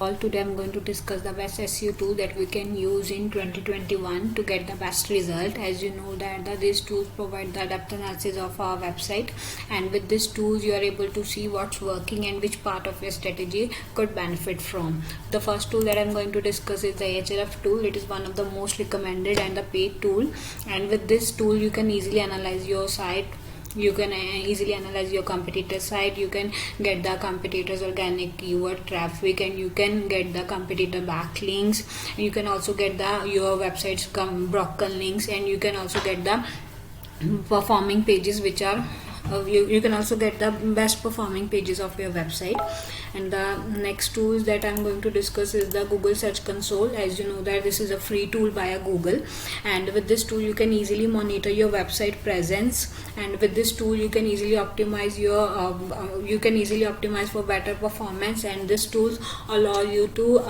Today I'm going to discuss the best SEO tool that we can use in 2021 to get the best result. As you know that these tools provide the depth analysis of our website, and with these tools you are able to see what's working and which part of your strategy could benefit from. The first tool that I'm going to discuss is the Ahrefs tool. It is one of the most recommended and the paid tool, and with this tool you can easily analyze your site. You can easily analyze your competitor site. You can get the competitors organic keyword traffic, and you can get the competitor backlinks. You can also get your website's broken links, and you can also get the performing pages which are you can also get the best performing pages of your website. And the next tools that I'm going to discuss is the Google Search Console. As you know that this is a free tool by Google, and with this tool you can easily monitor your website presence, and with this tool you can easily optimize for better performance, and this tool allow you to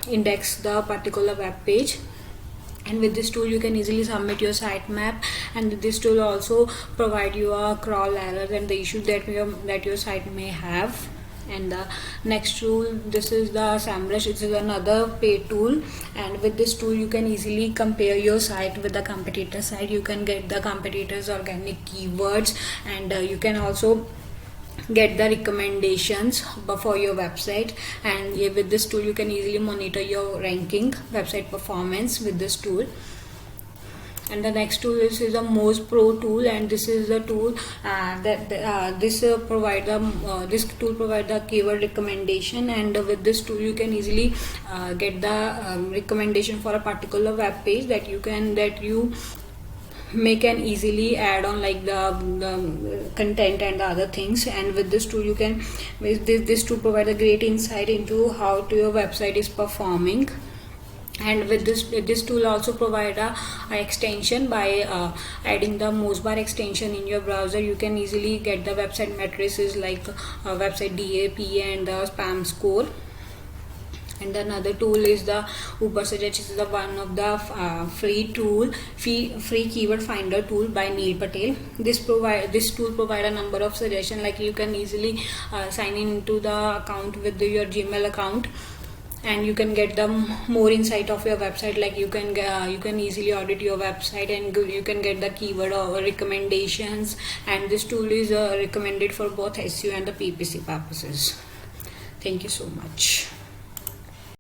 index the particular web page. And with this tool you can easily submit your sitemap, and this tool also provide you a crawl errors and the issues that your site may have. And the next tool, this is the SEMrush. It is another paid tool, and with this tool you can easily compare your site with the competitor site. You can get the competitors organic keywords, and you can also get the recommendations for your website. And with this tool you can easily monitor your ranking, website performance with this tool. And the next tool is a Moz Pro tool, and this is the tool this tool provide the keyword recommendation, and with this tool you can easily get the recommendation for a particular web page that you may can easily add on, like the content and the other things. And with this tool this tool provide a great insight into how your website is performing. And with this tool also provide a extension. By adding the Mozbar extension in your browser, you can easily get the website matrices like website DAP and the spam score. And another tool is the Ubersuggest. This is one of the free keyword finder tool by Neil Patel. This tool provide a number of suggestions, like you can easily sign in into the account with your Gmail account, and you can get the more insight of your website. Like you can easily audit your website, and you can get the keyword or recommendations. And this tool is recommended for both SEO and the PPC purposes. Thank you so much.